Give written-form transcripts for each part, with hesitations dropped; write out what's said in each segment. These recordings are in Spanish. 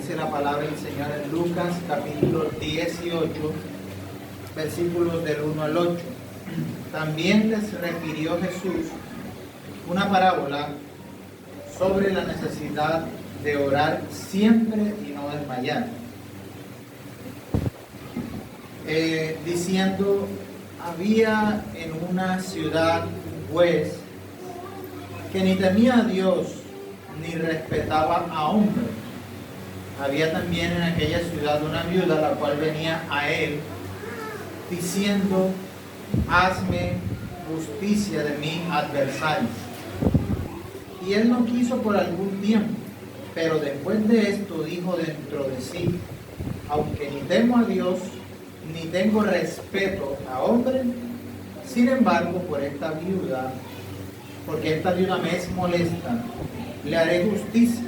dice la palabra del Señor en Lucas capítulo 18, versículos del 1 al 8. También les refirió Jesús una parábola sobre la necesidad de orar siempre y no desmayar, diciendo: había en una ciudad un juez que ni temía a Dios ni respetaba a hombre. Había también en aquella ciudad una viuda, la cual venía a él diciendo: hazme justicia de mi adversario. Y él no quiso por algún tiempo, pero después de esto dijo dentro de sí: aunque ni temo a Dios ni tengo respeto a hombre, sin embargo porque esta viuda me es molesta, le haré justicia,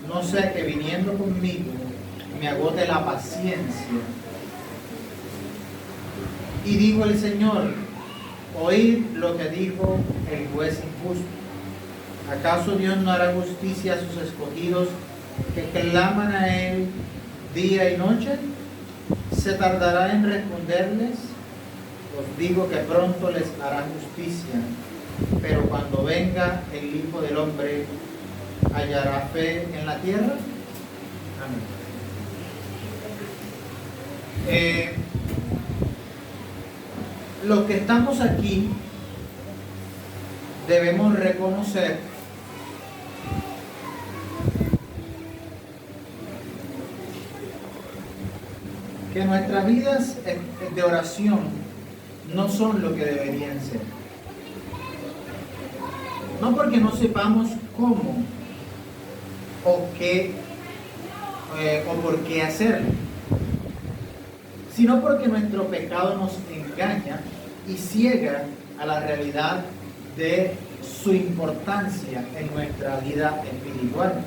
no sea que viniendo conmigo me agote la paciencia. Y dijo el Señor: oíd lo que dijo el juez injusto. ¿Acaso Dios no hará justicia a sus escogidos que claman a Él día y noche? ¿Se tardará en responderles? Os digo que pronto les hará justicia. Pero cuando venga el Hijo del Hombre, ¿hallará fe en la tierra? Amén. Los que estamos aquí debemos reconocer que nuestras vidas de oración no son lo que deberían ser. No porque no sepamos cómo o qué o por qué hacerlo, sino porque nuestro pecado nos engaña y ciega a la realidad de su importancia en nuestra vida espiritual.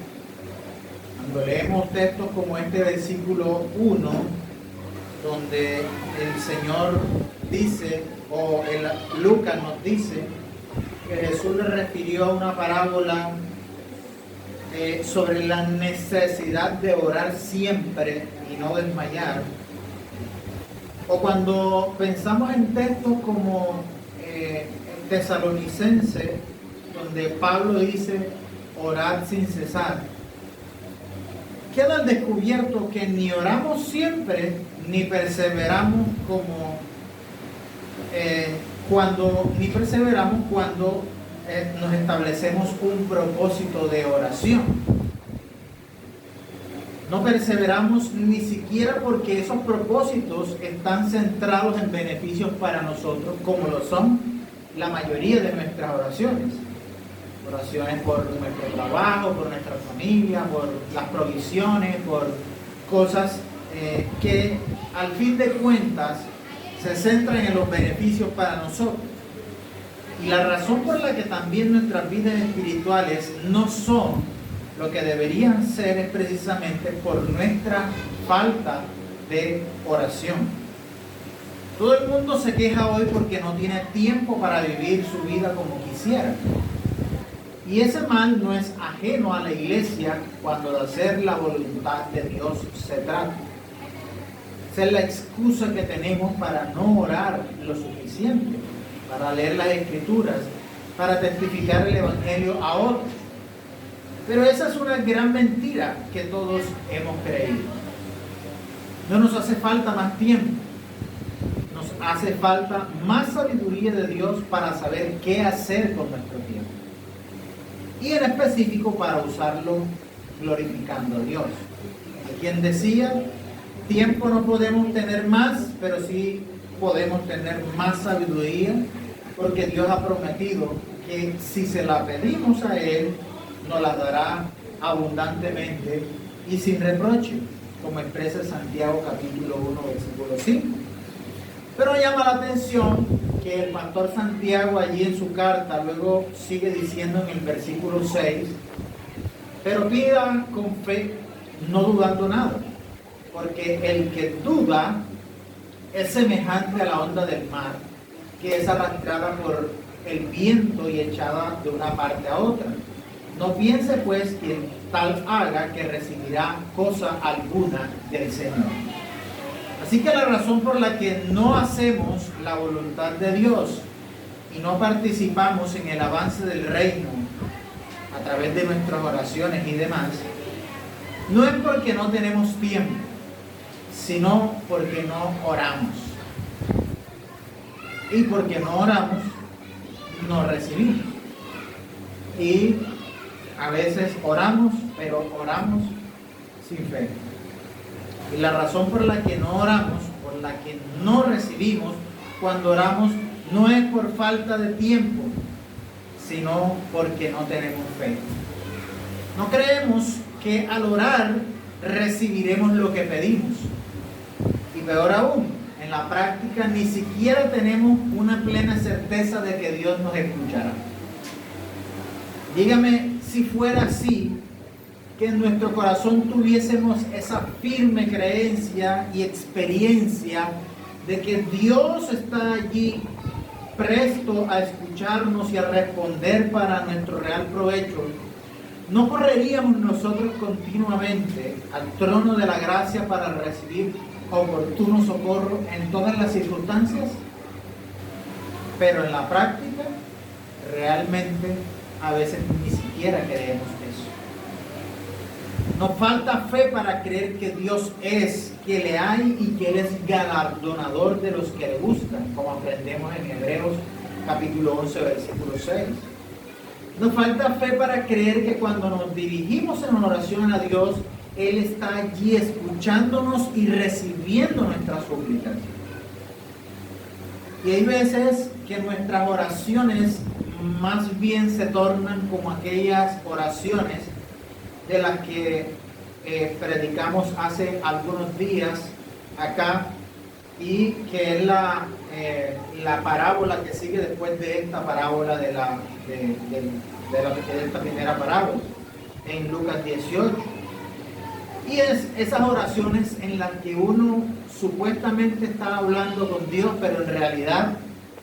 Cuando leemos textos como este versículo 1, donde el Señor dice, o Lucas nos dice, que Jesús le refirió a una parábola sobre la necesidad de orar siempre y no desmayar. O cuando pensamos en textos como el Tesalonicense, donde Pablo dice: orad sin cesar, queda al descubierto que ni oramos siempre ni perseveramos cuando nos establecemos un propósito de oración. No perseveramos ni siquiera porque esos propósitos están centrados en beneficios para nosotros, como lo son la mayoría de nuestras oraciones. Oraciones por nuestro trabajo, por nuestra familia, por las provisiones, por cosas que al fin de cuentas se centran en los beneficios para nosotros. Y la razón por la que también nuestras vidas espirituales no son lo que deberían ser es precisamente por nuestra falta de oración. Todo el mundo se queja hoy porque no tiene tiempo para vivir su vida como quisiera. Y ese mal no es ajeno a la iglesia cuando de hacer la voluntad de Dios se trata. Esa es la excusa que tenemos para no orar lo suficiente, para leer las Escrituras, para testificar el Evangelio a otros. Pero esa es una gran mentira que todos hemos creído. No nos hace falta más tiempo, nos hace falta más sabiduría de Dios para saber qué hacer con nuestro tiempo. Y en específico para usarlo glorificando a Dios. Hay quien decía: tiempo no podemos tener más, pero sí podemos tener más sabiduría, porque Dios ha prometido que si se la pedimos a Él, nos la dará abundantemente y sin reproche, como expresa Santiago capítulo 1, versículo 5. Pero llama la atención que el pastor Santiago allí en su carta luego sigue diciendo en el versículo 6: pero pida con fe, no dudando nada, porque el que duda es semejante a la onda del mar, que es arrastrada por el viento y echada de una parte a otra. No piense pues quien tal haga que recibirá cosa alguna del Señor. Así que la razón por la que no hacemos la voluntad de Dios y no participamos en el avance del reino a través de nuestras oraciones y demás, no es porque no tenemos tiempo, sino porque no oramos. Y porque no oramos, no recibimos. Y a veces oramos, pero oramos sin fe. Y la razón por la que no oramos, por la que no recibimos cuando oramos, no es por falta de tiempo, sino porque no tenemos fe. No creemos que al orar recibiremos lo que pedimos. Y peor aún, en la práctica ni siquiera tenemos una plena certeza de que Dios nos escuchará. Dígame si fuera así, que en nuestro corazón tuviésemos esa firme creencia y experiencia de que Dios está allí presto a escucharnos y a responder para nuestro real provecho. ¿No correríamos nosotros continuamente al trono de la gracia para recibir oportuno socorro en todas las circunstancias? Pero en la práctica, realmente, a veces ni siquiera creemos eso. Nos falta fe para creer que Dios es, que le hay y que Él es galardonador de los que le buscan, como aprendemos en Hebreos capítulo 11, versículo 6. Nos falta fe para creer que cuando nos dirigimos en oración a Dios, Él está allí escuchándonos y recibiendo nuestras súplicas. Y hay veces que nuestras oraciones más bien se tornan como aquellas oraciones de las que predicamos hace algunos días acá, y que es la parábola que sigue después de esta parábola de esta primera parábola en Lucas 18. Y es esas oraciones en las que uno supuestamente está hablando con Dios, pero en realidad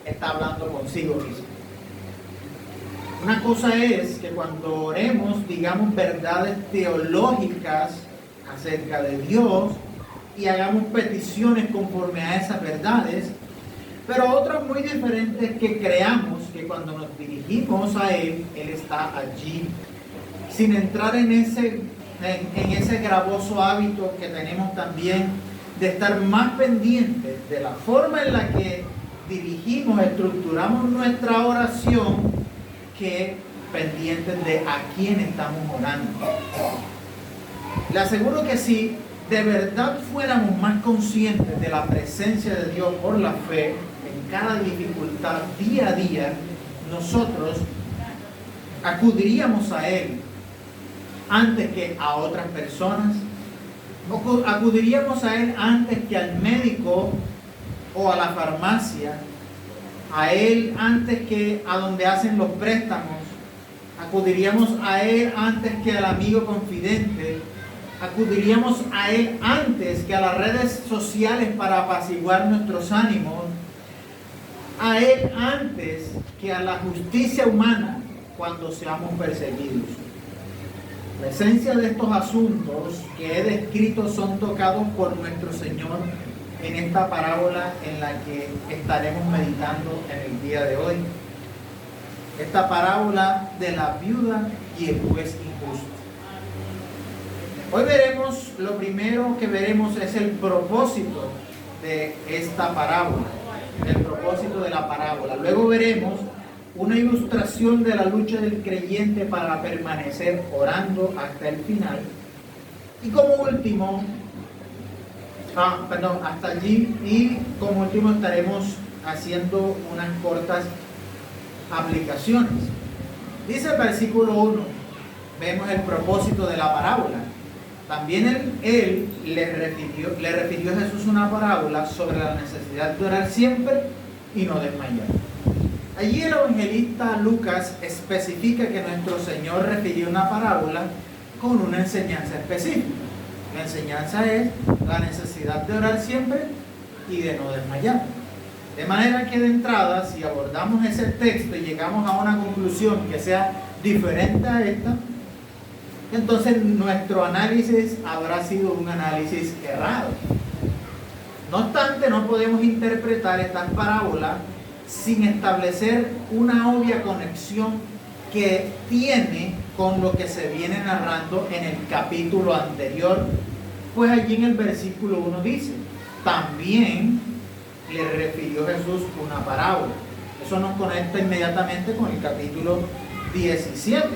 está hablando consigo mismo. Una cosa es que cuando oremos digamos verdades teológicas acerca de Dios y hagamos peticiones conforme a esas verdades, pero otra muy diferente es que creamos que cuando nos dirigimos a Él, Él está allí, sin entrar en ese gravoso hábito que tenemos también de estar más pendientes de la forma en la que dirigimos, estructuramos nuestra oración, que pendientes de a quién estamos orando. Le aseguro que si de verdad fuéramos más conscientes de la presencia de Dios por la fe en cada dificultad día a día, nosotros acudiríamos a Él antes que a otras personas, acudiríamos a Él antes que al médico o a la farmacia, a Él antes que a donde hacen los préstamos, acudiríamos a Él antes que al amigo confidente, acudiríamos a Él antes que a las redes sociales para apaciguar nuestros ánimos, a Él antes que a la justicia humana cuando seamos perseguidos. La esencia de estos asuntos que he descrito son tocados por nuestro Señor en esta parábola en la que estaremos meditando en el día de hoy. Esta parábola de la viuda y el juez injusto. Hoy veremos, lo primero que veremos es el propósito de esta parábola, el propósito de la parábola. Luego veremos una ilustración de la lucha del creyente para permanecer orando hasta el final. Y como último, hasta allí, y como último estaremos haciendo unas cortas aplicaciones. Dice el versículo 1, vemos el propósito de la parábola. También él le refirió a Jesús una parábola sobre la necesidad de orar siempre y no desmayar. Allí el evangelista Lucas especifica que nuestro Señor refirió una parábola con una enseñanza específica. La enseñanza es la necesidad de orar siempre y de no desmayar. De manera que de entrada, si abordamos ese texto y llegamos a una conclusión que sea diferente a esta, entonces nuestro análisis habrá sido un análisis errado. No obstante, no podemos interpretar estas parábolas sin establecer una obvia conexión que tiene con lo que se viene narrando en el capítulo anterior, pues allí en el versículo 1 dice: también le refirió Jesús una parábola. Eso nos conecta inmediatamente con el capítulo 17.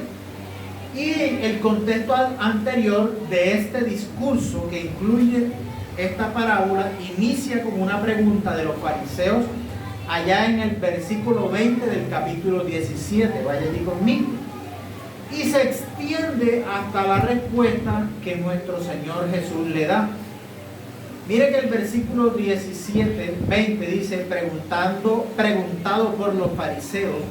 Y el contexto anterior de este discurso que incluye esta parábola inicia con una pregunta de los fariseos allá en el versículo 20 del capítulo 17. Vaya allí conmigo. Y se extiende hasta la respuesta que nuestro Señor Jesús le da. Mire que el versículo 20 dice: preguntado por los fariseos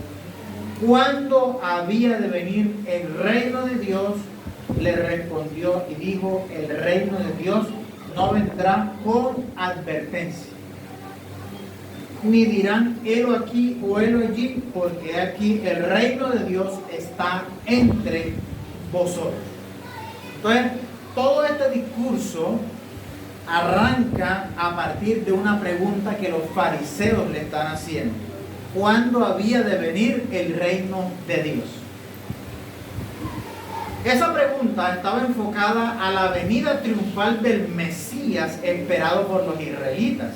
cuándo había de venir el reino de Dios, le respondió y dijo: el reino de Dios no vendrá con advertencia, ni dirán helo aquí o helo allí, porque aquí el reino de Dios está entre vosotros. Entonces, todo este discurso arranca a partir de una pregunta que los fariseos le están haciendo: ¿cuándo había de venir el reino de Dios? Esa pregunta estaba enfocada a la venida triunfal del Mesías esperado por los israelitas,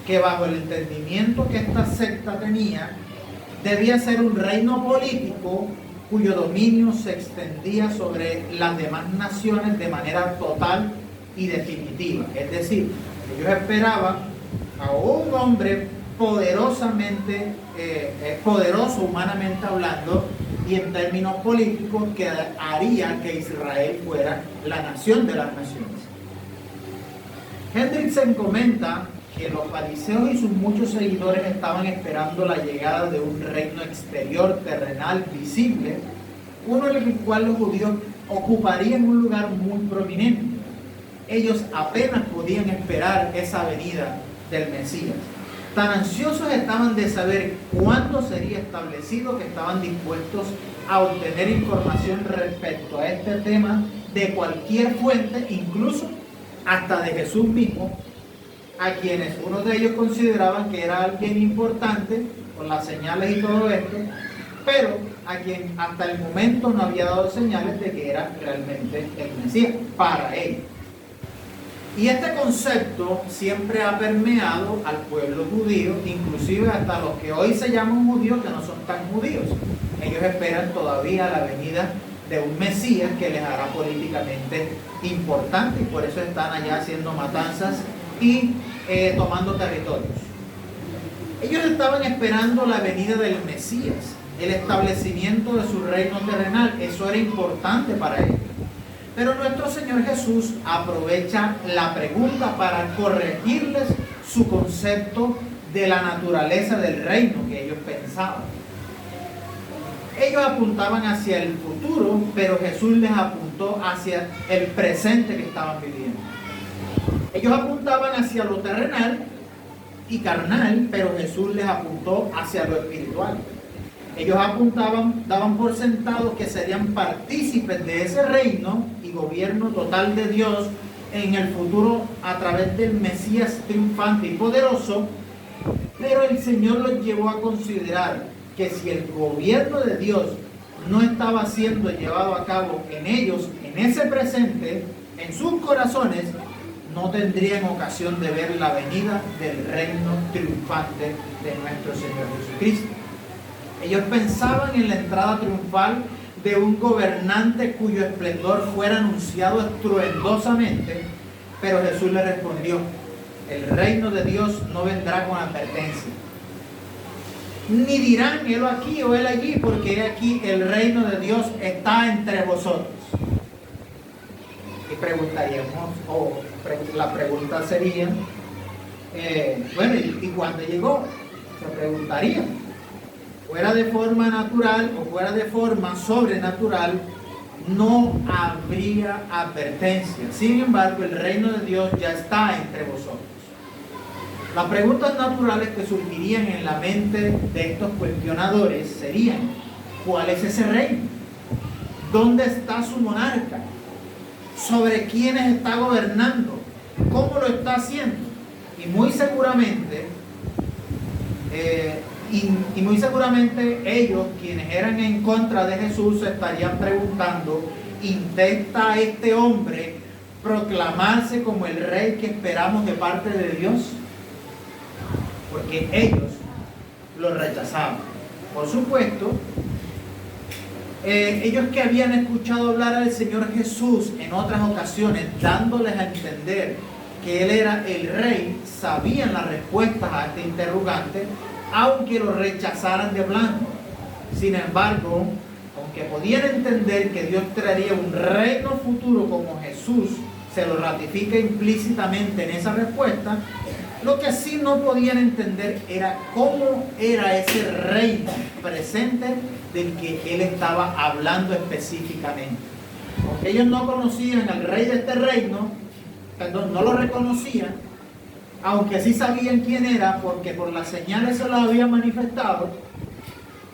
que bajo el entendimiento que esta secta tenía, debía ser un reino político cuyo dominio se extendía sobre las demás naciones de manera total y definitiva. Es decir, ellos esperaban a un hombre poderoso humanamente hablando y en términos políticos, que haría que Israel fuera la nación de las naciones. Hendrickson comenta que los fariseos y sus muchos seguidores estaban esperando la llegada de un reino exterior, terrenal, visible, uno en el cual los judíos ocuparían un lugar muy prominente. Ellos apenas podían esperar esa venida del Mesías. Tan ansiosos estaban de saber cuándo sería establecido, que estaban dispuestos a obtener información respecto a este tema de cualquier fuente, incluso hasta de Jesús mismo, a quienes unos de ellos consideraban que era alguien importante por las señales y todo esto, pero a quien hasta el momento no había dado señales de que era realmente el Mesías para ellos. Y este concepto siempre ha permeado al pueblo judío, inclusive hasta los que hoy se llaman judíos, que no son tan judíos. Ellos esperan todavía la venida de un Mesías que les hará políticamente importante, y por eso están allá haciendo matanzas y tomando territorios. Ellos estaban esperando la venida del Mesías, el establecimiento de su reino terrenal. Eso era importante para ellos. Pero nuestro Señor Jesús aprovecha la pregunta para corregirles su concepto de la naturaleza del reino que ellos pensaban. Ellos apuntaban hacia el futuro, pero Jesús les apuntó hacia el presente que estaban viviendo. Ellos apuntaban hacia lo terrenal y carnal, pero Jesús les apuntó hacia lo espiritual. Ellos daban por sentado que serían partícipes de ese reino y gobierno total de Dios en el futuro a través del Mesías triunfante y poderoso, pero el Señor los llevó a considerar que si el gobierno de Dios no estaba siendo llevado a cabo en ellos, en ese presente, en sus corazones, no tendrían ocasión de ver la venida del reino triunfante de nuestro Señor Jesucristo. Ellos pensaban en la entrada triunfal de un gobernante cuyo esplendor fuera anunciado estruendosamente, pero Jesús le respondió: el reino de Dios no vendrá con advertencia, ni dirán helo aquí o helo allí, porque aquí el reino de Dios está entre vosotros. Y preguntaríamos, la pregunta sería, ¿y cuándo llegó? Se preguntaría. Fuera de forma natural o fuera de forma sobrenatural, no habría advertencia. Sin embargo, el reino de Dios ya está entre vosotros. Las preguntas naturales que surgirían en la mente de estos cuestionadores serían: ¿cuál es ese reino? ¿Dónde está su monarca? ¿Sobre quiénes está gobernando? ¿Cómo lo está haciendo? Y muy seguramente ellos, quienes eran en contra de Jesús, se estarían preguntando: ¿intenta este hombre proclamarse como el rey que esperamos de parte de Dios? Porque ellos lo rechazaban. Por supuesto, ellos que habían escuchado hablar al Señor Jesús en otras ocasiones, dándoles a entender que Él era el rey, sabían las respuestas a este interrogante, aunque lo rechazaran de plano. Sin embargo, aunque podían entender que Dios traería un reino futuro como Jesús se lo ratifica implícitamente en esa respuesta, lo que sí no podían entender era cómo era ese reino presente del que Él estaba hablando específicamente. Porque ellos no conocían al rey de este reino, no lo reconocían, aunque sí sabían quién era, porque por las señales se lo había manifestado.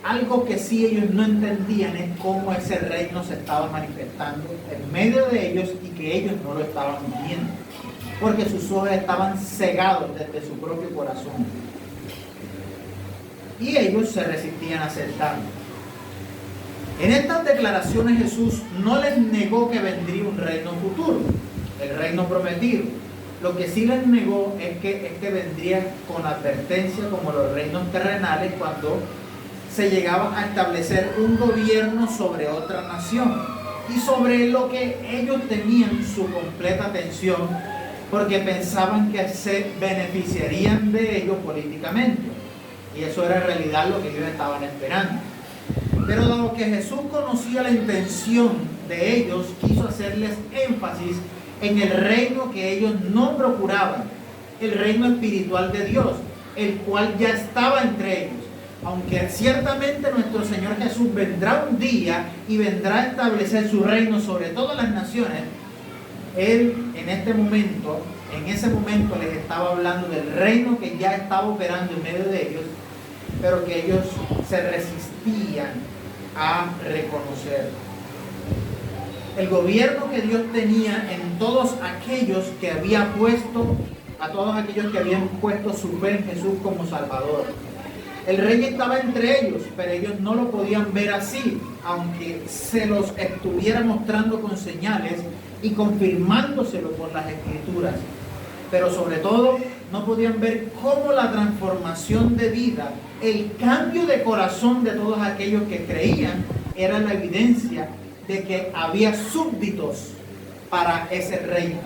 Algo que sí ellos no entendían es cómo ese reino se estaba manifestando en medio de ellos y que ellos no lo estaban viendo, porque sus ojos estaban cegados desde su propio corazón. Y ellos se resistían a aceptarlo. En estas declaraciones Jesús no les negó que vendría un reino futuro, el reino prometido. Lo que sí les negó es que este vendría con advertencia como los reinos terrenales cuando se llegaba a establecer un gobierno sobre otra nación y sobre lo que ellos tenían su completa atención, porque pensaban que se beneficiarían de ellos políticamente, y eso era en realidad lo que ellos estaban esperando. Pero dado que Jesús conocía la intención de ellos, quiso hacerles énfasis en el reino que ellos no procuraban, el reino espiritual de Dios, el cual ya estaba entre ellos. Aunque ciertamente nuestro Señor Jesús vendrá un día y vendrá a establecer su reino sobre todas las naciones, Él en ese momento les estaba hablando del reino que ya estaba operando en medio de ellos, pero que ellos se resistían a reconocer. El gobierno que Dios tenía en todos aquellos que había puesto, a todos aquellos que habían puesto su fe en Jesús como Salvador. El rey estaba entre ellos, pero ellos no lo podían ver así, aunque se los estuviera mostrando con señales y confirmándoselo por las Escrituras. Pero sobre todo, no podían ver cómo la transformación de vida, el cambio de corazón de todos aquellos que creían, era la evidencia de que había súbditos para ese reino,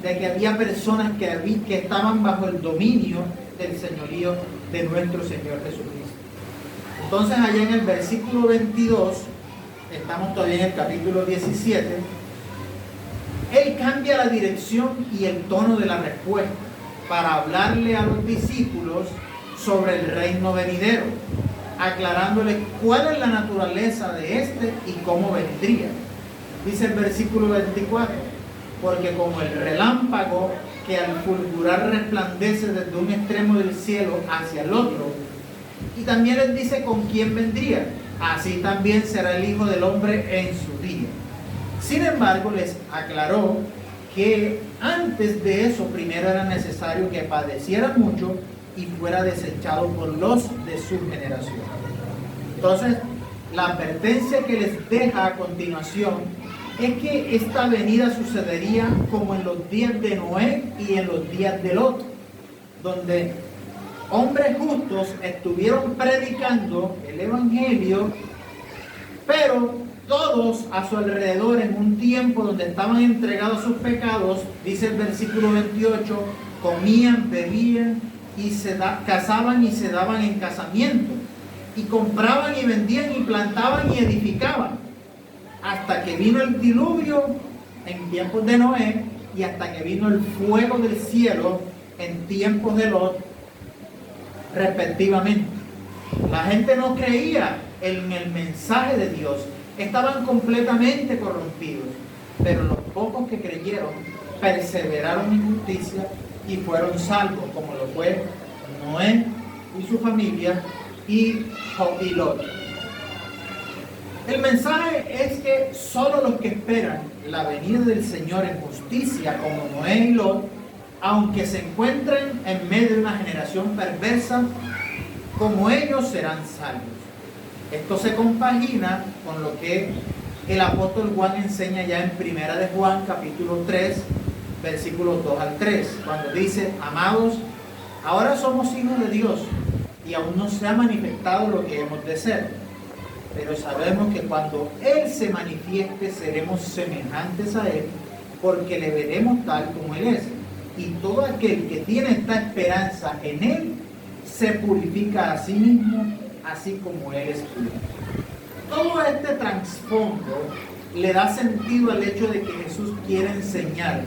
de que había personas que estaban bajo el dominio del señorío de nuestro Señor Jesucristo. Entonces allá en el versículo 22, estamos todavía en el capítulo 17, Él cambia la dirección y el tono de la respuesta para hablarle a los discípulos sobre el reino venidero, aclarándoles cuál es la naturaleza de este y cómo vendría. Dice el versículo 24, porque como el relámpago que al fulgurar resplandece desde un extremo del cielo hacia el otro, y también les dice con quién vendría, así también será el Hijo del Hombre en su día. Sin embargo, les aclaró que antes de eso primero era necesario que padeciera mucho y fuera desechado por los de su generación. Entonces, la advertencia que les deja a continuación es que esta venida sucedería como en los días de Noé y en los días de Lot, donde hombres justos estuvieron predicando el Evangelio, pero todos a su alrededor en un tiempo donde estaban entregados a sus pecados, dice el versículo 28, comían, bebían y casaban y se daban en casamiento, y compraban y vendían y plantaban y edificaban, hasta que vino el diluvio en tiempos de Noé y hasta que vino el fuego del cielo en tiempos de Lot, respectivamente. La gente no creía en el mensaje de Dios, estaban completamente corrompidos, pero los pocos que creyeron perseveraron en justicia y fueron salvos, como lo fue Noé y su familia y Lot. El mensaje es que solo los que esperan la venida del Señor en justicia, como Noé y Lot, aunque se encuentren en medio de una generación perversa, como ellos serán salvos. Esto se compagina con lo que el apóstol Juan enseña ya en Primera de Juan, capítulo 3, versículos 2 al 3, cuando dice: amados, ahora somos hijos de Dios y aún no se ha manifestado lo que hemos de ser, pero sabemos que cuando Él se manifieste seremos semejantes a Él, porque le veremos tal como Él es. Y todo aquel que tiene esta esperanza en Él se purifica a sí mismo, así como Él es puro. Todo este trasfondo le da sentido al hecho de que Jesús quiere enseñar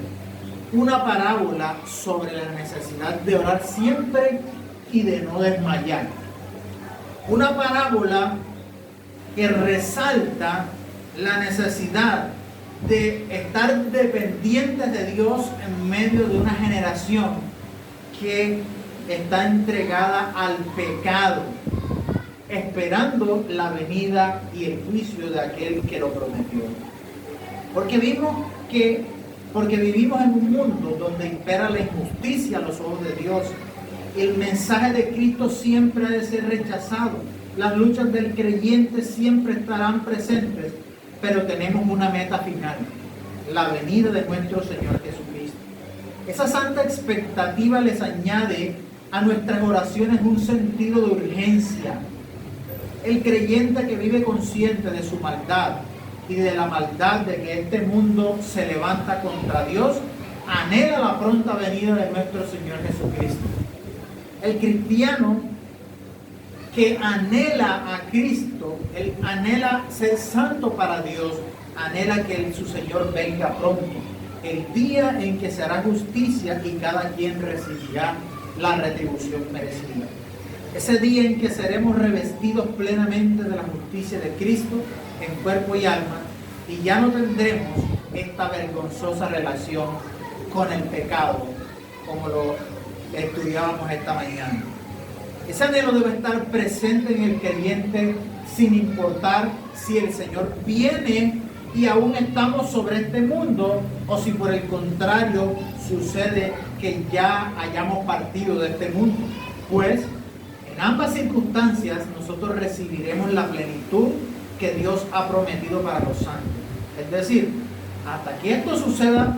una parábola sobre la necesidad de orar siempre y de no desmayar. Una parábola que resalta la necesidad de estar dependientes de Dios en medio de una generación que está entregada al pecado, esperando la venida y el juicio de aquel que lo prometió. Porque vivimos en un mundo donde impera la injusticia a los ojos de Dios. El mensaje de Cristo siempre ha de ser rechazado. Las luchas del creyente siempre estarán presentes, pero tenemos una meta final: la venida de nuestro Señor Jesucristo. Esa santa expectativa les añade a nuestras oraciones un sentido de urgencia. El creyente que vive consciente de su maldad y de la maldad de que este mundo se levanta contra Dios, anhela la pronta venida de nuestro Señor Jesucristo. El cristiano que anhela a Cristo, él anhela ser santo para Dios, anhela que su Señor venga pronto, el día en que se hará justicia y cada quien recibirá la retribución merecida. Ese día en que seremos revestidos plenamente de la justicia de Cristo en cuerpo y alma, y ya no tendremos esta vergonzosa relación con el pecado como lo estudiábamos esta mañana. Ese anhelo debe estar presente en el creyente sin importar si el Señor viene y aún estamos sobre este mundo, o si por el contrario sucede que ya hayamos partido de este mundo. Pues en ambas circunstancias nosotros recibiremos la plenitud que Dios ha prometido para los santos. Es decir, hasta que esto suceda,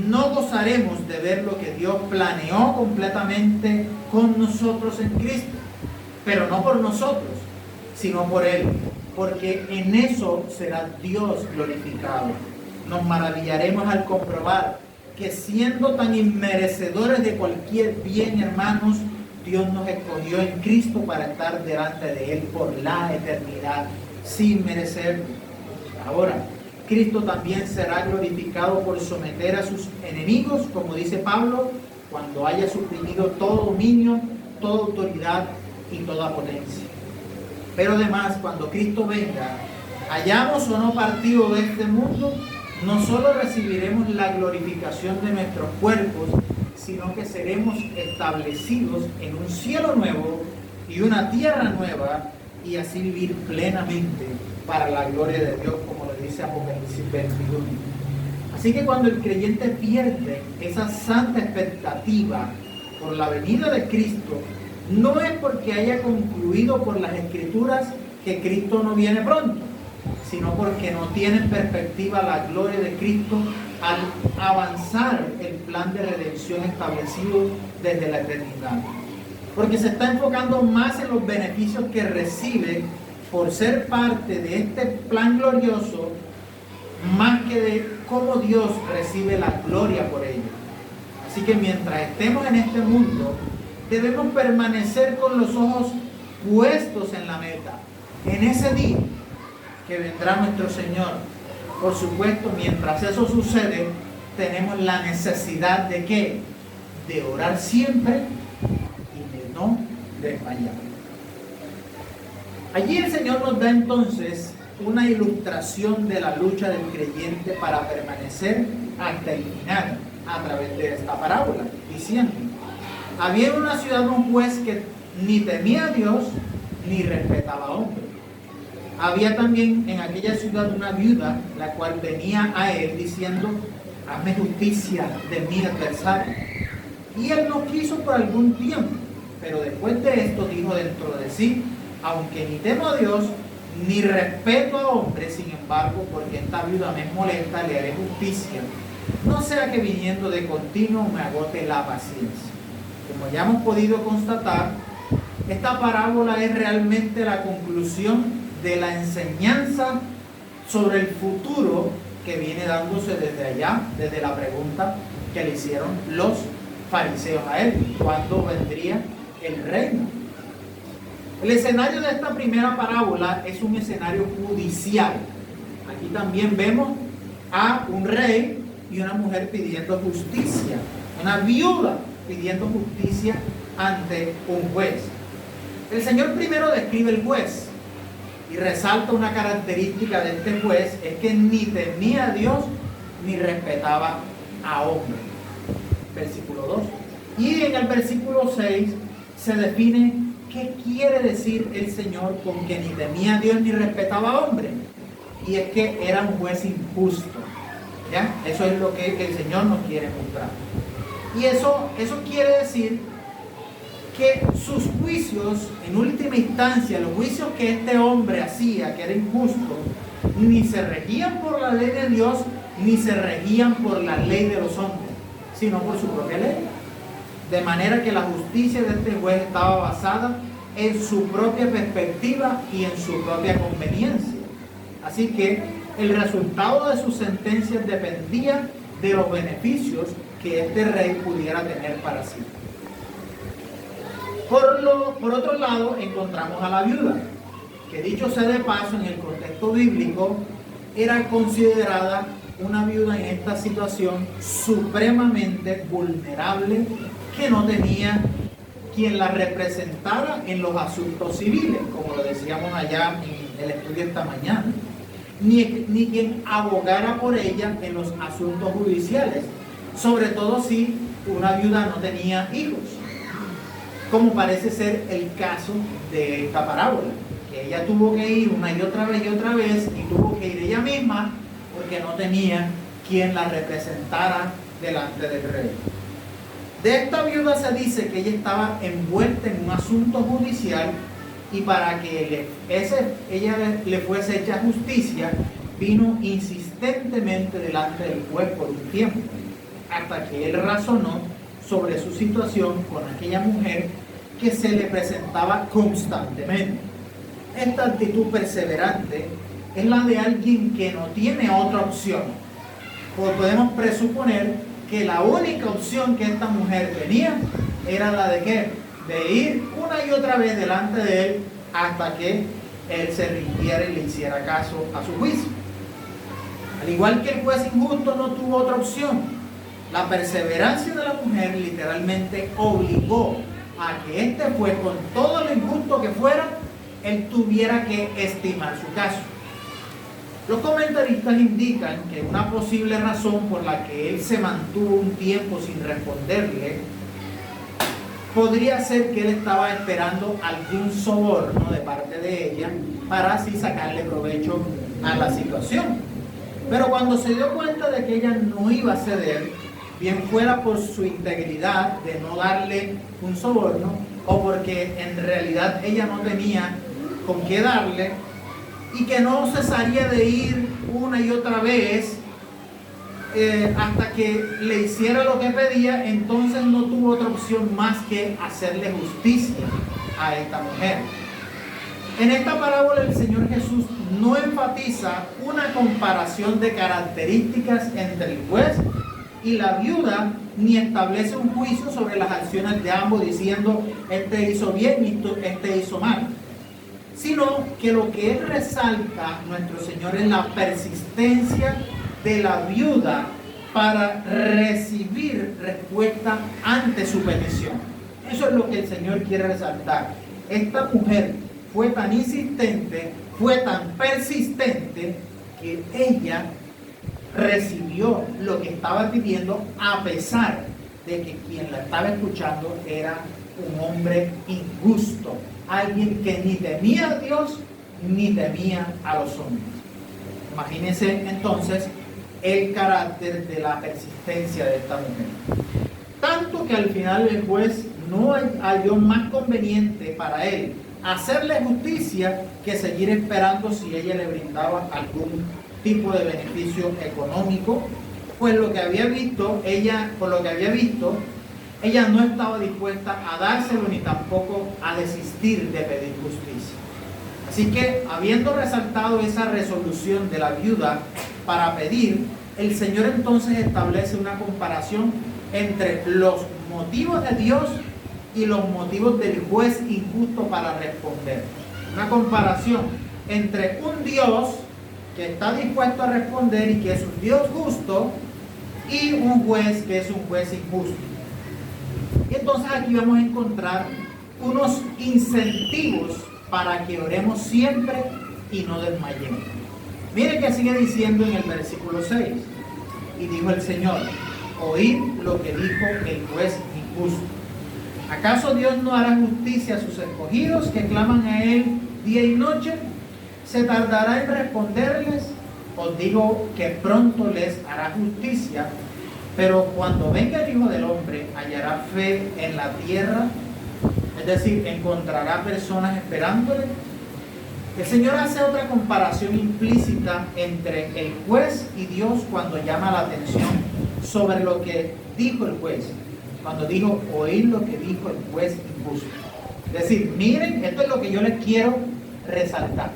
no gozaremos de ver lo que Dios planeó completamente con nosotros en Cristo, pero no por nosotros, sino por Él, porque en eso será Dios glorificado. Nos maravillaremos al comprobar que, siendo tan inmerecedores de cualquier bien, hermanos, Dios nos escogió en Cristo para estar delante de Él por la eternidad, sin merecerlo. Ahora, Cristo también será glorificado por someter a sus enemigos, como dice Pablo, cuando haya suprimido todo dominio, toda autoridad y toda potencia. Pero además, cuando Cristo venga, hayamos o no partido de este mundo, no solo recibiremos la glorificación de nuestros cuerpos, sino que seremos establecidos en un cielo nuevo y una tierra nueva, y así vivir plenamente para la gloria de Dios, como le dice Apocalipsis 21. Así que cuando el creyente pierde esa santa expectativa por la venida de Cristo, no es porque haya concluido por las Escrituras que Cristo no viene pronto, sino porque no tiene en perspectiva la gloria de Cristo al avanzar el plan de redención establecido desde la eternidad. Porque se está enfocando más en los beneficios que recibe por ser parte de este plan glorioso, más que de cómo Dios recibe la gloria por ello. Así que mientras estemos en este mundo, debemos permanecer con los ojos puestos en la meta, en ese día que vendrá nuestro Señor. Por supuesto, mientras eso sucede, tenemos la necesidad de ¿qué? De orar siempre y de no desmayar. Allí el Señor nos da entonces una ilustración de la lucha del creyente para permanecer hasta el final a través de esta parábola, diciendo: había en una ciudad un juez que ni temía a Dios ni respetaba a hombre. Había también en aquella ciudad una viuda, la cual venía a él diciendo: hazme justicia de mi adversario. Y él no quiso por algún tiempo, pero después de esto dijo dentro de sí: aunque ni temo a Dios, ni respeto a hombres, sin embargo, porque esta viuda me molesta, le haré justicia, no sea que viniendo de continuo me agote la paciencia. Como ya hemos podido constatar, esta parábola es realmente la conclusión de la enseñanza sobre el futuro que viene dándose desde allá, desde la pregunta que le hicieron los fariseos a él: ¿cuándo vendría el reino? El escenario de esta primera parábola es un escenario judicial. Aquí también vemos a un rey y una mujer pidiendo justicia, una viuda pidiendo justicia ante un juez. El Señor primero describe el juez y resalta una característica de este juez: es que ni temía a Dios ni respetaba a hombre. Versículo 2. Y en el versículo 6 se define qué quiere decir el Señor con que ni temía a Dios ni respetaba a hombre. Y es que era un juez injusto. ¿Ya? Eso es lo que el Señor nos quiere mostrar. Y eso quiere decir que sus juicios, en última instancia, los juicios que este hombre hacía, que era injusto, ni se regían por la ley de Dios, ni se regían por la ley de los hombres, sino por su propia ley. De manera que la justicia de este juez estaba basada en su propia perspectiva y en su propia conveniencia. Así que el resultado de sus sentencias dependía de los beneficios que este rey pudiera tener para sí. Por otro lado, encontramos a la viuda, que dicho sea de paso, en el contexto bíblico, era considerada una viuda en esta situación supremamente vulnerable, que no tenía quien la representara en los asuntos civiles, como lo decíamos allá en el estudio esta mañana, ni quien abogara por ella en los asuntos judiciales, sobre todo si una viuda no tenía hijos, como parece ser el caso de esta parábola, que ella tuvo que ir una y otra vez y tuvo que ir ella misma porque no tenía quien la representara delante del rey. De esta viuda se dice que ella estaba envuelta en un asunto judicial, y para que ella le fuese hecha justicia, vino insistentemente delante del juez por un tiempo, hasta que él razonó sobre su situación con aquella mujer que se le presentaba constantemente. Esta actitud perseverante es la de alguien que no tiene otra opción. Pues podemos presuponer que la única opción que esta mujer tenía era la de ¿qué? De ir una y otra vez delante de él hasta que él se rindiera y le hiciera caso a su juicio. Al igual que el juez injusto no tuvo otra opción, la perseverancia de la mujer literalmente obligó a que este juez, con todo lo injusto que fuera, él tuviera que estimar su caso. Los comentaristas indican que una posible razón por la que él se mantuvo un tiempo sin responderle podría ser que él estaba esperando algún soborno de parte de ella para así sacarle provecho a la situación. Pero cuando se dio cuenta de que ella no iba a ceder, bien fuera por su integridad de no darle un soborno o porque en realidad ella no tenía con qué darle, y que no cesaría de ir una y otra vez hasta que le hiciera lo que pedía, entonces no tuvo otra opción más que hacerle justicia a esta mujer. En esta parábola el Señor Jesús no enfatiza una comparación de características entre el juez y la viuda, ni establece un juicio sobre las acciones de ambos diciendo este hizo bien y este hizo mal, sino que lo que él resalta, nuestro Señor, es la persistencia de la viuda para recibir respuesta ante su petición. Eso es lo que el Señor quiere resaltar. Esta mujer fue tan insistente, fue tan persistente, que ella recibió lo que estaba pidiendo, a pesar de que quien la estaba escuchando era un hombre injusto, alguien que ni temía a Dios ni temía a los hombres. Imagínense entonces el carácter de la persistencia de esta mujer. Tanto que al final el juez no halló más conveniente para él hacerle justicia que seguir esperando si ella le brindaba algún tipo de beneficio económico, pues por lo que había visto, ella no estaba dispuesta a dárselo ni tampoco a desistir de pedir justicia. Así que, habiendo resaltado esa resolución de la viuda para pedir, el Señor entonces establece una comparación entre los motivos de Dios y los motivos del juez injusto para responder. Una comparación entre un Dios que está dispuesto a responder y que es un Dios justo, y un juez que es un juez injusto. Y entonces aquí vamos a encontrar unos incentivos para que oremos siempre y no desmayemos. Mire que sigue diciendo en el versículo 6: y dijo el Señor, oíd lo que dijo el juez injusto. ¿Acaso Dios no hará justicia a sus escogidos que claman a Él día y noche? ¿Se tardará en responderles? Os digo que pronto les hará justicia, pero cuando venga el Hijo del Hombre, ¿hallará fe en la tierra? Es decir, ¿encontrará personas esperándole? El Señor hace otra comparación implícita entre el juez y Dios cuando llama la atención sobre lo que dijo el juez. Cuando dijo, oír lo que dijo el juez injusto. Es decir, miren, esto es lo que yo les quiero resaltar.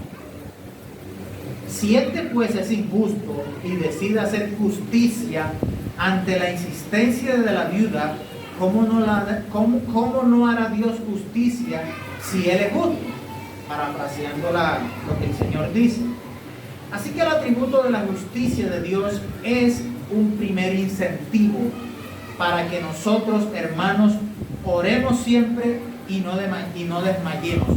Si este juez es injusto y decide hacer justicia ante la insistencia de la viuda, ¿cómo no hará Dios justicia si Él es justo? Parafraseando lo que el Señor dice. Así que el atributo de la justicia de Dios es un primer incentivo para que nosotros, hermanos, oremos siempre y no desmayemos.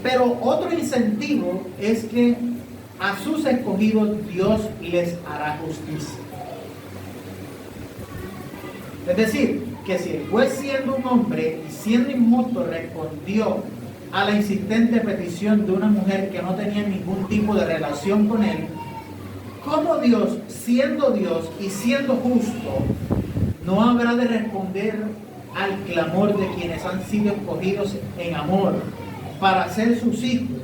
Pero otro incentivo es que a sus escogidos Dios les hará justicia. Es decir, que si el juez, siendo un hombre y siendo injusto, respondió a la insistente petición de una mujer que no tenía ningún tipo de relación con él, ¿cómo Dios y siendo justo, no habrá de responder al clamor de quienes han sido escogidos en amor para ser sus hijos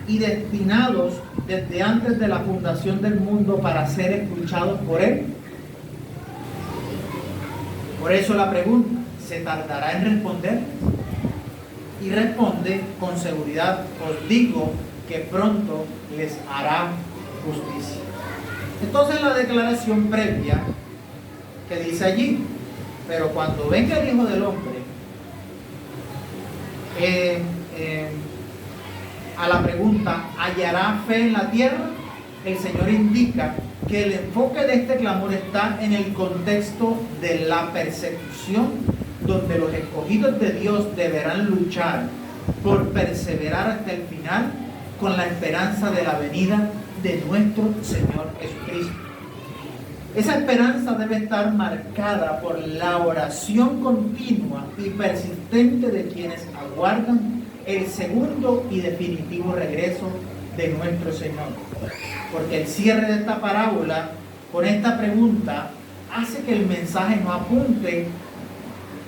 y destinados desde antes de la fundación del mundo para ser escuchados por Él? Por eso la pregunta, ¿se tardará en responder? Y responde con seguridad, os digo que pronto les hará justicia. Entonces la declaración previa que dice allí, pero cuando venga el Hijo del Hombre, a la pregunta, ¿hallará fe en la tierra? El Señor indica que el enfoque de este clamor está en el contexto de la persecución, donde los escogidos de Dios deberán luchar por perseverar hasta el final con la esperanza de la venida de nuestro Señor Jesucristo. Esa esperanza debe estar marcada por la oración continua y persistente de quienes aguardan el segundo y definitivo regreso de nuestro Señor. Porque el cierre de esta parábola con esta pregunta hace que el mensaje no apunte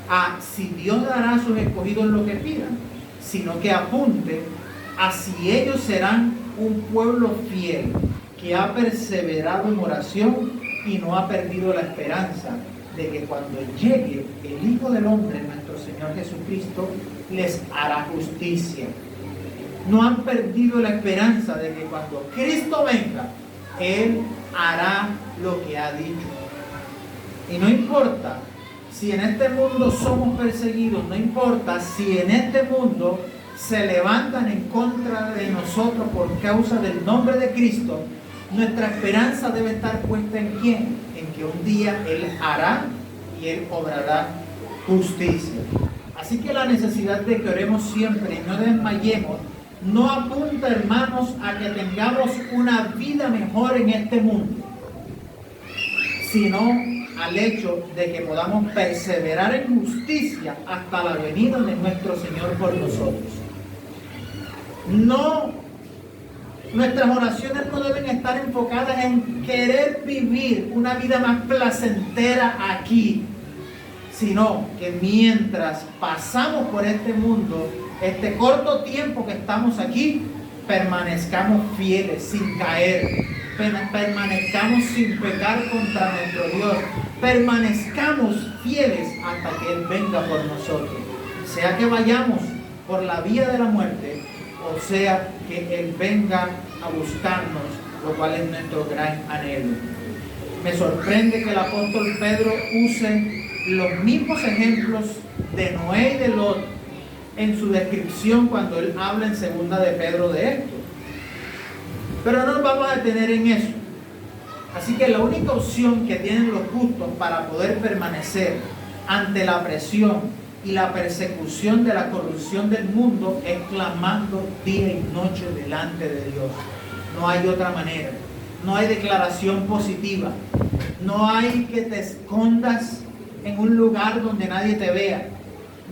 a si Dios dará a sus escogidos lo que pidan, sino que apunte a si ellos serán un pueblo fiel que ha perseverado en oración y no ha perdido la esperanza de que cuando llegue el Hijo del Hombre, nuestro Señor Jesucristo, les hará justicia. No han perdido la esperanza de que cuando Cristo venga, Él hará lo que ha dicho. Y no importa si en este mundo somos perseguidos, no importa si en este mundo se levantan en contra de nosotros por causa del nombre de Cristo, nuestra esperanza debe estar puesta ¿en quién? En que un día Él hará y Él obrará justicia. Así que la necesidad de que oremos siempre y no desmayemos no apunta, hermanos, a que tengamos una vida mejor en este mundo, sino al hecho de que podamos perseverar en justicia hasta la venida de nuestro Señor por nosotros. No, nuestras oraciones no deben estar enfocadas en querer vivir una vida más placentera aquí, sino que mientras pasamos por este mundo, este corto tiempo que estamos aquí, permanezcamos fieles, sin caer, permanezcamos sin pecar contra nuestro Dios, permanezcamos fieles hasta que Él venga por nosotros, sea que vayamos por la vía de la muerte, o sea que Él venga a buscarnos, lo cual es nuestro gran anhelo. Me sorprende que el apóstol Pedro use los mismos ejemplos de Noé y de Lot en su descripción cuando él habla en segunda de Pedro de esto. Pero no nos vamos a detener en eso. Así que la única opción que tienen los justos para poder permanecer ante la presión y la persecución de la corrupción del mundo es clamando día y noche delante de Dios. No hay otra manera. No hay declaración positiva. No hay que te escondas en un lugar donde nadie te vea.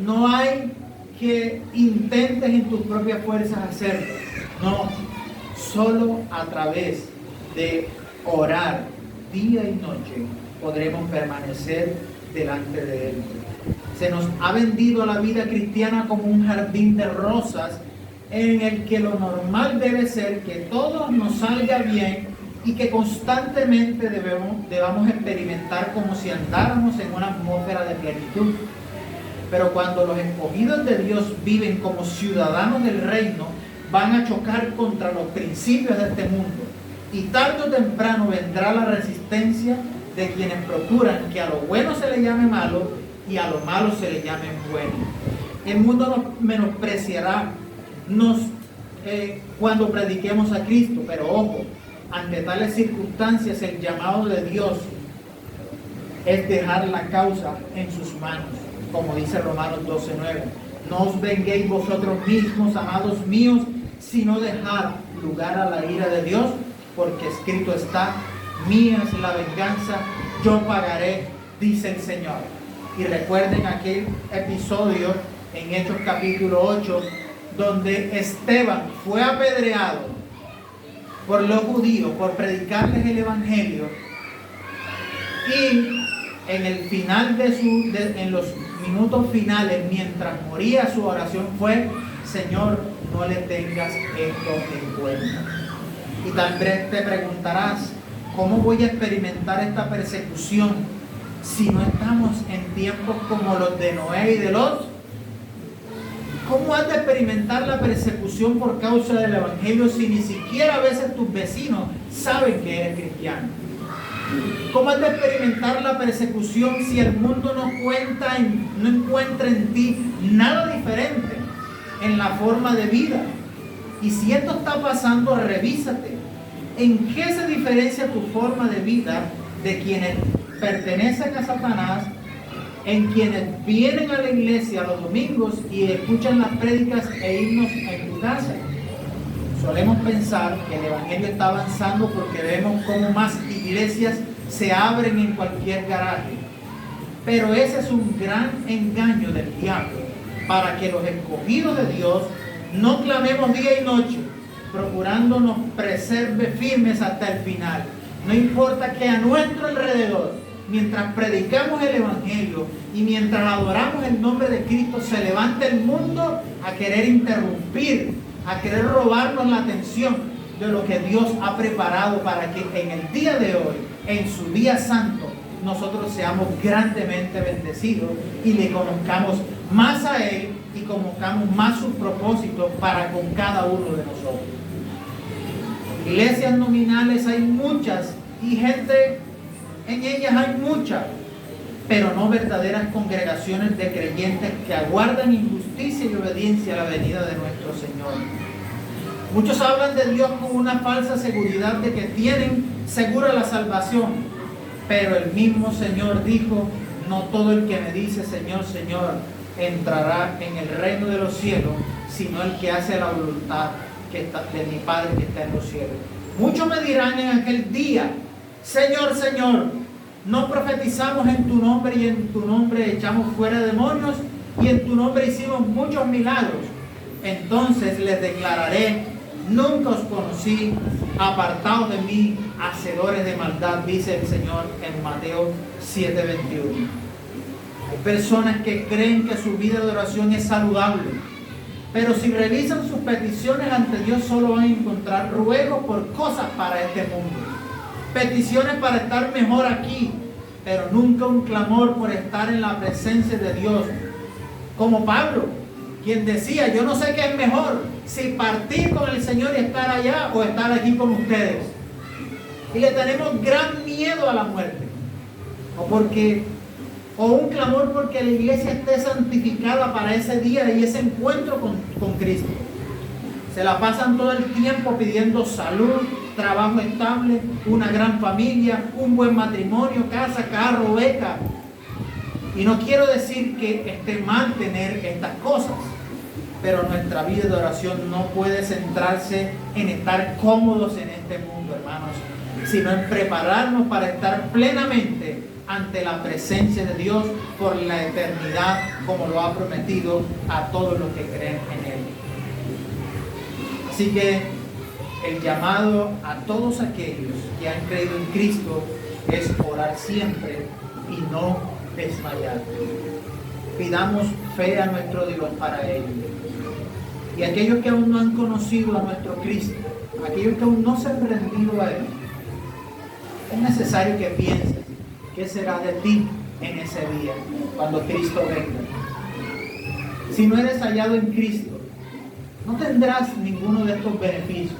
No hay que intentes en tus propias fuerzas hacerlo. No, solo a través de orar día y noche podremos permanecer delante de Él. Se nos ha vendido la vida cristiana como un jardín de rosas en el que lo normal debe ser que todo nos salga bien y que constantemente debamos experimentar como si andáramos en una atmósfera de plenitud. Pero cuando los escogidos de Dios viven como ciudadanos del reino, van a chocar contra los principios de este mundo. Y tarde o temprano vendrá la resistencia de quienes procuran que a lo bueno se le llame malo y a lo malo se le llame bueno. El mundo nos menospreciará cuando prediquemos a Cristo, pero ojo, ante tales circunstancias el llamado de Dios es dejar la causa en sus manos, como dice Romanos 12:9. No os venguéis vosotros mismos, amados míos, sino dejad lugar a la ira de Dios, porque escrito está: mía es la venganza, yo pagaré, dice el Señor. Y recuerden aquel episodio en Hechos capítulo 8, donde Esteban fue apedreado por los judíos por predicarles el evangelio, y en el final en los minutos finales, mientras moría, su oración fue: Señor, no le tengas esto en cuenta. Y tal vez te preguntarás: ¿cómo voy a experimentar esta persecución si no estamos en tiempos como los de Noé y de Lot? ¿Cómo has de experimentar la persecución por causa del evangelio si ni siquiera a veces tus vecinos saben que eres cristiano? ¿Cómo has de experimentar la persecución si el mundo no encuentra en ti nada diferente en la forma de vida? Y si esto está pasando, revísate. ¿En qué se diferencia tu forma de vida de quienes pertenecen a Satanás, en quienes vienen a la iglesia los domingos y escuchan las prédicas e himnos en tu casa? Solemos pensar que el evangelio está avanzando porque vemos cómo más iglesias se abren en cualquier garaje. Pero ese es un gran engaño del diablo para que los escogidos de Dios no clamemos día y noche, procurando nos preserve firmes hasta el final. No importa que a nuestro alrededor, mientras predicamos el evangelio y mientras adoramos el nombre de Cristo, se levante el mundo a querer interrumpir, a querer robarnos la atención de lo que Dios ha preparado para que en el día de hoy, en su día santo, nosotros seamos grandemente bendecidos y le conozcamos más a Él y conozcamos más sus propósitos para con cada uno de nosotros. Iglesias nominales hay muchas y gente en ellas hay muchas, pero no verdaderas congregaciones de creyentes que aguardan injusticia y obediencia a la venida de nuestro Señor. Muchos hablan de Dios con una falsa seguridad de que tienen segura la salvación, pero el mismo Señor dijo: no todo el que me dice Señor, Señor entrará en el reino de los cielos, sino el que hace la voluntad de mi Padre que está en los cielos. Muchos me dirán en aquel día: Señor, Señor, no profetizamos en tu nombre y en tu nombre echamos fuera demonios y en tu nombre hicimos muchos milagros. entonces les declararé: nunca os conocí, apartados de mí, hacedores de maldad, dice el Señor en Mateo 7:21. Hay personas que creen que su vida de oración es saludable, pero si revisan sus peticiones ante Dios, solo van a encontrar ruegos por cosas para este mundo, peticiones para estar mejor aquí, pero nunca un clamor por estar en la presencia de Dios. Como Pablo, quien decía: yo no sé qué es mejor, si partir con el Señor y estar allá, o estar aquí con ustedes. Y le tenemos gran miedo a la muerte, o un clamor porque la iglesia esté santificada para ese día y ese encuentro con Cristo. Se la pasan todo el tiempo pidiendo salud, trabajo estable, una gran familia, un buen matrimonio, casa, carro, beca. Y no quiero decir que esté mal tener estas cosas, pero nuestra vida de oración no puede centrarse en estar cómodos en este mundo, hermanos, sino en prepararnos para estar plenamente ante la presencia de Dios por la eternidad, como lo ha prometido a todos los que creen en Él. Así que el llamado a todos aquellos que han creído en Cristo es orar siempre y no desmayar. Pidamos fe a nuestro Dios para ello. Y aquellos que aún no han conocido a nuestro Cristo, aquellos que aún no se han rendido a Él, es necesario que pienses: ¿qué será de ti en ese día, cuando Cristo venga? Si no eres hallado en Cristo, no tendrás ninguno de estos beneficios.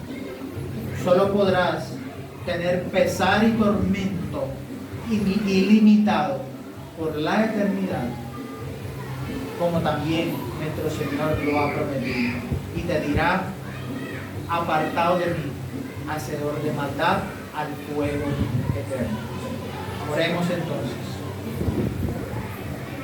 Solo podrás tener pesar y tormento ilimitado por la eternidad, como también nuestro Señor lo ha prometido. Y te dirá: apartado de mí, hacedor de maldad, al fuego eterno. Oremos entonces.